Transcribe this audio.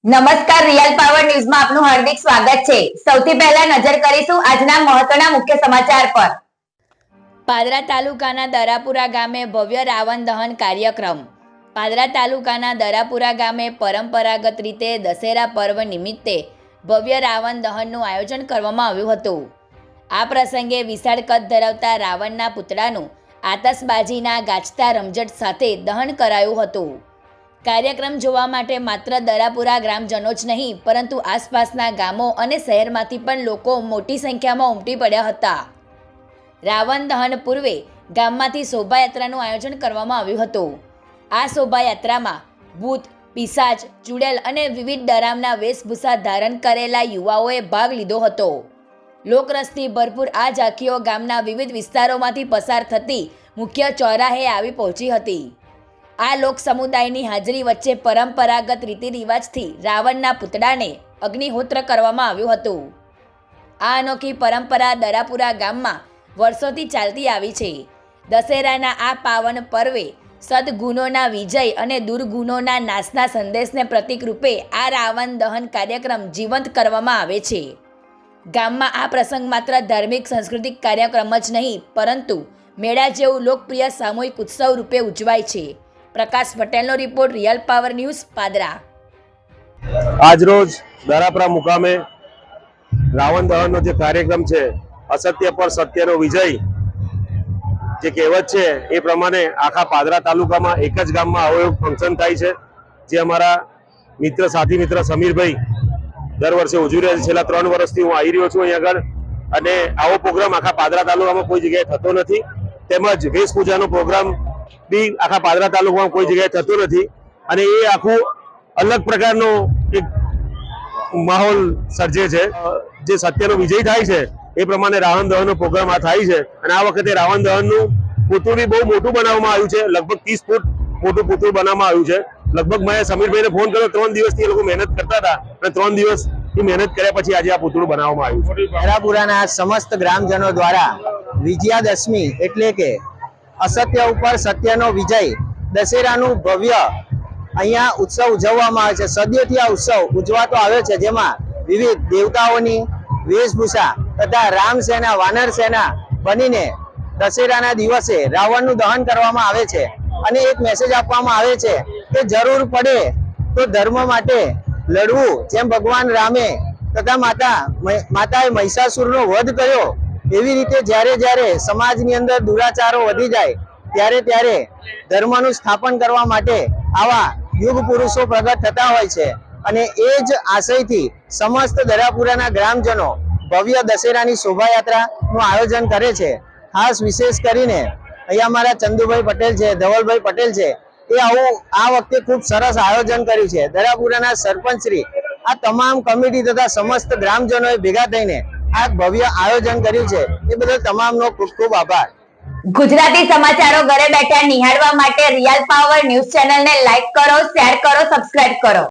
નમસ્કાર, real power ન્યૂઝમાં આપનું હાર્દિક સ્વાગત છે। સૌથી પહેલા નજર કરીશું આજના મહત્વના મુખ્ય સમાચાર પર। પાદરા તાલુકાના દરાપુરા ગામે ભવ્ય રાવણ દહન કાર્યક્રમ। પાદરા તાલુકાના દરાપુરા ગામે પરંપરાગત રીતે દશેરા પર્વ નિમિત્તે ભવ્ય રાવણ દહનનું આયોજન કરવામાં આવ્યું હતું। આ પ્રસંગે વિશાળ કદ ધરાવતા રાવણના પુતળાનું આતશબાજીના ગાજતા રમઝટ સાથે દહન કરાયું હતું। કાર્યક્રમ જોવા માટે માત્ર દરાપુરા ગ્રામજનો જ નહીં પરંતુ આસપાસના ગામો અને શહેરમાંથી પણ લોકો મોટી સંખ્યામાં ઉમટી પડ્યા હતા। રાવણ દહન પૂર્વે ગામમાંથી શોભાયાત્રાનું આયોજન કરવામાં આવ્યું હતું। આ શોભાયાત્રામાં ભૂત, પિશાચ, ચુડેલ અને વિવિધ ડરાવના વેશભૂષા ધારણ કરેલા યુવાઓએ ભાગ લીધો હતો। લોકરસથી ભરપૂર આ ઝાંખીઓ ગામના વિવિધ વિસ્તારોમાંથી પસાર થતી મુખ્ય ચોરાહે આવી પહોંચી હતી। આ લોક સમુદાયની હાજરી વચ્ચે પરંપરાગત રીતિ રિવાજથી રાવણના પુતળાને અગ્નિહોત્ર કરવામાં આવ્યું હતું। આ અનોખી પરંપરા દરાપુરા ગામમાં વર્ષોથી ચાલતી આવી છે। દશેરાના આ પાવન પર્વે સદગુણોના વિજય અને દુર્ગુણોના નાશના સંદેશને પ્રતીક રૂપે આ રાવણ દહન કાર્યક્રમ જીવંત કરવામાં આવે છે। ગામમાં આ પ્રસંગ માત્ર ધાર્મિક સાંસ્કૃતિક કાર્યક્રમ જ નહીં પરંતુ મેળા જેવું લોકપ્રિય સામૂહિક ઉત્સવ રૂપે ઉજવાય છે। પ્રકાશ પટેલનો report, real power news, Padra. આજરોજ દરાપરા મુકામે રાવણ દહનનો જે કાર્યક્રમ છે, અસત્ય પર સત્યનો વિજય જે કહેવત છે એ પ્રમાણે આખા પાદરા તાલુકામાં એક જ ગામમાં આવું ફંક્શન થાય છે, જે અમારા સાથી મિત્ર સમીરભાઈ દર વર્ષે ઉજવી રહ્યા છે। છેલ્લા 3 વર્ષથી હું આવી રહ્યો છું અહીં આગળ, અને આવો પ્રોગ્રામ આખા પાદરા તાલુકામાં કોઈ જગ્યાએ થતો નથી। તેમજ વેશપૂજાનો પ્રોગ્રામ બી આખા પાદરા તાલુકામાં કોઈ જગ્યાએ થતો નથી, અને એ આખું અલગ પ્રકારનો એક માહોલ સર્જે છે। જે સત્યનો વિજય થાય છે એ પ્રમાણે રાવણ દહનનો પ્રોગ્રામ આ થાય છે, અને આ વખતે રાવણ દહનનું પૂતળું બી બહુ મોટું બનાવવામાં આવ્યું છે। લગભગ 30 ફૂટ મોટું પૂતળું બનાવવામાં આવ્યું છે। લગભગ મેં સમીરભાઈને ફોન કર્યો, 3 દિવસથી એ લોકો મહેનત કરતા હતા, અને 3 દિવસની મહેનત કર્યા પછી આજે આ પૂતળું બનાવવામાં આવ્યું છે। દરાપુરાના સમસ્ત ગ્રામજનો દ્વારા વિજયાદશમી એટલે કે અસત્ય ઉપર સત્યનો વિજય દશેરાનું ભવ્ય અહીંયા ઉત્સવ ઉજવવામાં આવે છે। સદીઓથી આ ઉત્સવ ઉજવાતો આવ્યો છે, જેમાં વિવિધ દેવતાઓની વેશભૂષા તથા રામ સેના, વાનર સેના બનીને દશેરાના દિવસે રાવણનું દહન કરવામાં આવે છે, અને એક મેસેજ આપવામાં આવે છે કે જરૂર પડે તો ધર્મ માટે લડવું। જેમ ભગવાન રામે તથા માતાએ મહિષાસુરનો વધ કર્યો, એવી રીતે જ્યારે સમાજની અંદર દુરાચારો વધી જાય ત્યારે ધર્મનું સ્થાપન કરવા માટે આવા યુગ પુરુષો પ્રગટ થતા હોય છે, અને એ જ આશયથી સમસ્ત દરાપુરાના ગ્રામજનો ભવ્ય દશેરાની શોભાયાત્રાનું આયોજન કરે છે। ખાસ વિશેષ કરીને અહીંયા અમારા ચંદુભાઈ પટેલ છે, ધવલભાઈ પટેલ છે, એ આ વખતે ખૂબ સરસ આયોજન કર્યું છે। દરાપુરાના સરપંચશ્રી, આ તમામ કમિટી તથા સમસ્ત ગ્રામજનોએ ભેગા થઈને આ ભવ્ય આયોજન કર્યું છે, એ બદલ તમામનો ખૂબ ખૂબ આભાર। ગુજરાતી સમાચારો ઘરે બેઠા નિહાળવા માટે રિયલ પાવર ન્યૂઝ ચેનલને લાઈક કરો, શેર કરો, સબસ્ક્રાઇબ કરો।